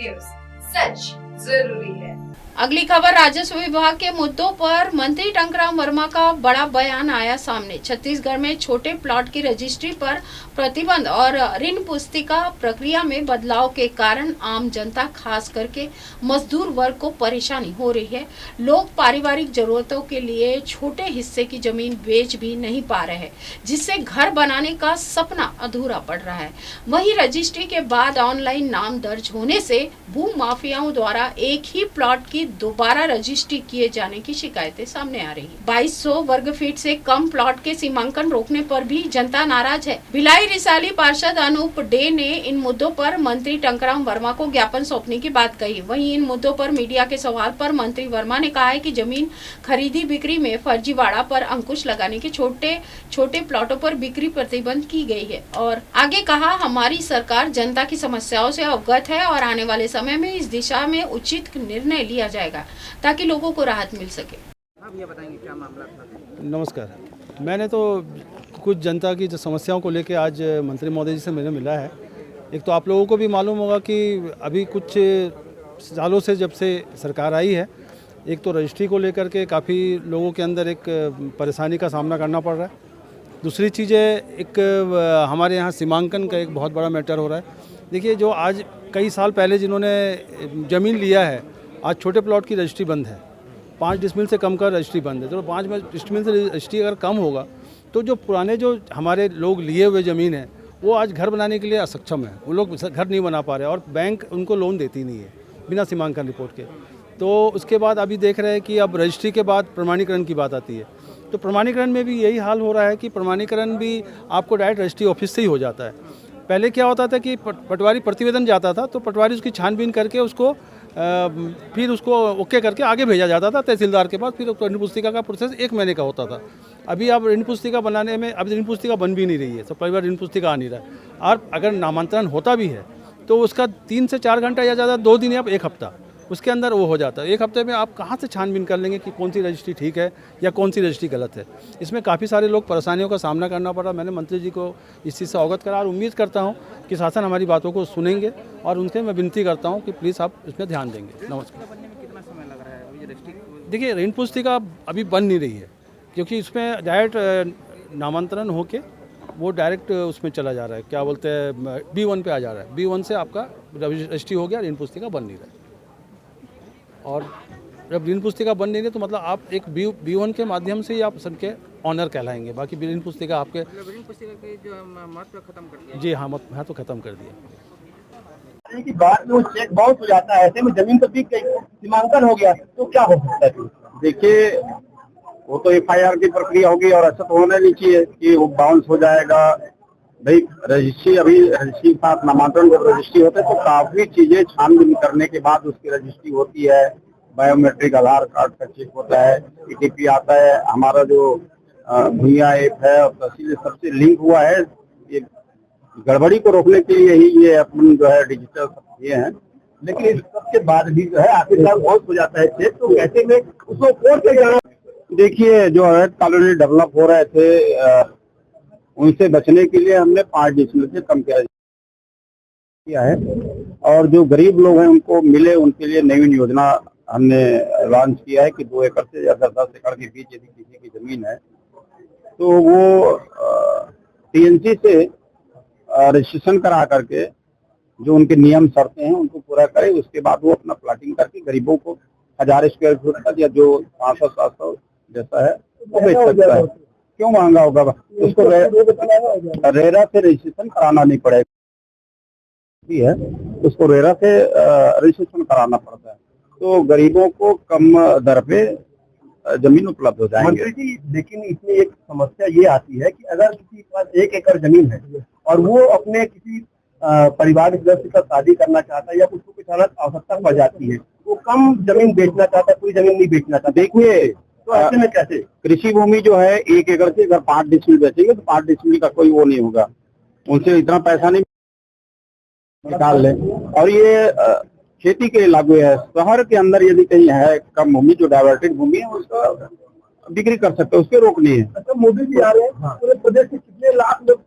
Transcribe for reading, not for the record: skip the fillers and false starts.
News, सच जरूरी है। अगली खबर, राजस्व विभाग के मुद्दों पर मंत्री टंकराम वर्मा का बड़ा बयान आया सामने। छत्तीसगढ़ में छोटे प्लॉट की रजिस्ट्री पर प्रतिबंध और ऋण पुस्तिका प्रक्रिया में बदलाव के कारण आम जनता, खास करके मजदूर वर्ग को परेशानी हो रही है। लोग पारिवारिक जरूरतों के लिए छोटे हिस्से की जमीन बेच भी नहीं पा रहे हैं, जिससे घर बनाने का सपना अधूरा पड़ रहा है। वहीं रजिस्ट्री के बाद ऑनलाइन नाम दर्ज होने से भू माफियाओं द्वारा एक ही प्लॉट की दोबारा रजिस्ट्री किए जाने की शिकायतें सामने आ रही है। 2200 वर्ग फीट से कम प्लॉट के सीमांकन रोकने पर भी जनता नाराज है। भिलाई रिसाली पार्षद अनूप डे ने इन मुद्दों पर मंत्री टंकराम वर्मा को ज्ञापन सौंपने की बात कही। वहीं इन मुद्दों पर मीडिया के सवाल पर मंत्री वर्मा ने कहा है कि जमीन खरीदी बिक्री में फर्जीवाड़ा पर अंकुश लगाने के छोटे प्लॉटों पर बिक्री प्रतिबंध की गई है। और आगे कहा, हमारी सरकार जनता की समस्याओं से अवगत है और आने वाले समय में इस दिशा में उचित निर्णय लिया जाएगा ताकि लोगों को राहत मिल सके। आप ये बताएंगे क्या मामला था? नमस्कार, मैंने तो कुछ जनता की जो समस्याओं को लेकर आज मंत्री महोदय जी से मैंने मिला है। एक तो आप लोगों को भी मालूम होगा कि अभी कुछ सालों से जब से सरकार आई है, एक तो रजिस्ट्री को लेकर के काफ़ी लोगों के अंदर एक परेशानी का सामना करना पड़ रहा है। दूसरी चीज़ है, एक हमारे यहाँ सीमांकन का एक बहुत बड़ा मैटर हो रहा है। देखिए, जो आज कई साल पहले जिन्होंने ज़मीन लिया है, आज छोटे प्लॉट की रजिस्ट्री बंद है। 5 डिसमिल से कम का रजिस्ट्री बंद है। तो 5 डिसमिल से रजिस्ट्री अगर कम होगा तो जो पुराने जो हमारे लोग लिए हुए ज़मीन है वो आज घर बनाने के लिए असक्षम है। वो लोग घर नहीं बना पा रहे और बैंक उनको लोन देती नहीं है बिना सीमांकन रिपोर्ट के। तो उसके बाद अभी देख रहे हैं कि अब रजिस्ट्री के बाद प्रमाणीकरण की बात आती है। तो प्रमाणीकरण में भी यही हाल हो रहा है कि प्रमाणीकरण भी आपको डायरेक्ट रजिस्ट्री ऑफिस से ही हो जाता है। पहले क्या होता था कि पटवारी प्रतिवेदन जाता था तो पटवारी उसकी छानबीन करके उसको फिर उसको ओके करके आगे भेजा जाता था तहसीलदार के पास। फिर ऋण पुस्तिका का प्रोसेस 1 महीने का होता था। अभी अब ऋण पुस्तिका बनाने में अब ऋण पुस्तिका बन भी नहीं रही है, सब कई बार ऋण पुस्तिका आ नहीं रहा है। और अगर नामांतरण होता भी है तो उसका 3 से 4 घंटा या ज़्यादा 2 दिन या 1 हफ्ता उसके अंदर वो हो जाता है। 1 हफ्ते में आप कहाँ से छानबीन कर लेंगे कि कौन सी रजिस्ट्री ठीक है या कौन सी रजिस्ट्री गलत है। इसमें काफ़ी सारे लोग परेशानियों का सामना करना पड़ा। मैंने मंत्री जी को इस चीज़ से अवगत करा और उम्मीद करता हूँ कि शासन हमारी बातों को सुनेंगे और उनसे मैं विनती करता हूँ कि प्लीज़ आप इसमें ध्यान देंगे। नमस्कार। बनने में कितना समय लग रहा है? देखिए, ऋण पुस्तिका अभी बन नहीं रही है क्योंकि इसमें डायरेक्ट नामांतरण होके वो डायरेक्ट उसमें चला जा रहा है, क्या बोलते हैं, B1 पे आ जा रहा है। B1 से आपका रजिस्ट्री हो गया, ऋण पुस्तिका बन नहीं रहा है। और जब ऋण पुस्तिका बन नहीं है तो मतलब आप एक B1 के माध्यम से ही आप सबके ऑनर कहलाएंगे। बाकी ऋण पुस्तिका आपके ऋण पुस्तिका के जो महत्व खत्म कर दिया। जी हाँ, महत्व खत्म कर दिया। कि बाद में वो चेक बाउंस हो जाता है, ऐसे में जमीन तो बिक गई, सीमांकन हो गया तो क्या हो सकता है? देखिए, वो तो FIR की प्रक्रिया होगी और ऐसा तो होना नहीं चाहिए कि वो बाउंस हो जाएगा। भाई रजिस्ट्री, अभी रजिस्ट्री के साथ नामांकन जब रजिस्ट्री होता है तो काफी चीजें छानबीन करने के बाद उसकी रजिस्ट्री होती है। बायोमेट्रिक आधार कार्ड का चेक होता है, ETP आता है, हमारा जो भूया ऐप है और तहसील सबसे लिंक हुआ है। ये गड़बड़ी को रोकने के लिए ही ये अपन जो है डिजिटल ये है। लेकिन इस सबके बाद भी जो है आखिरकार बाउंस हो जाता है चेक, तो कैसे में उसको कोर्ट से जाना। देखिए, जो है कॉलोनी डेवलप हो रहे थे उनसे बचने के लिए हमने 5 डिसमिल से कम किया है और जो गरीब लोग हैं उनको मिले, उनके लिए नवीन योजना हमने लॉन्च किया है कि 2 एकड़ से या 10 एकड़ के बीच यदि किसी की जमीन है तो वो TNC से रजिस्ट्रेशन करा करके जो उनके नियम शर्तें हैं उनको पूरा करे। उसके बाद वो अपना प्लाटिंग करके गरीबों को 1000 स्क्वायर फुट का या जो 500-700 जैसा है वो बेच सकता है। क्यों महंगा होगा? उसको रेरा से रजिस्ट्रेशन कराना नहीं पड़ेगा, है उसको रेरा से रजिस्ट्रेशन कराना पड़ता है। तो गरीबों को कम दर पे जमीन उपलब्ध हो जाएंगे। मंत्री जी, लेकिन इसमें एक समस्या ये आती है कि अगर किसी के पास 1 एकड़ जमीन है और वो अपने किसी पारिवारिक सदस्य का शादी करना चाहता है या उसको कुछ अलग आवश्यकता पड़ जाती है, वो कम जमीन बेचना चाहता है, पूरी जमीन नहीं बेचना चाहता। देखिए, तो ऐसे में कैसे? कृषि भूमि जो है 1 एकड़ से अगर 5 डिसमिल बेचेंगे तो 5 डिसमिल का कोई वो नहीं होगा, उनसे इतना पैसा नहीं निकाल ले। और ये खेती के लिए लागू है। शहर के अंदर यदि कहीं है कम भूमि, जो डाइवर्टेड भूमि है, उसका बिक्री कर सकते हैं, उसके रोक नहीं है। अच्छा, मोदी जी आ रहे हैं, पूरे प्रदेश के कितने लाख लोग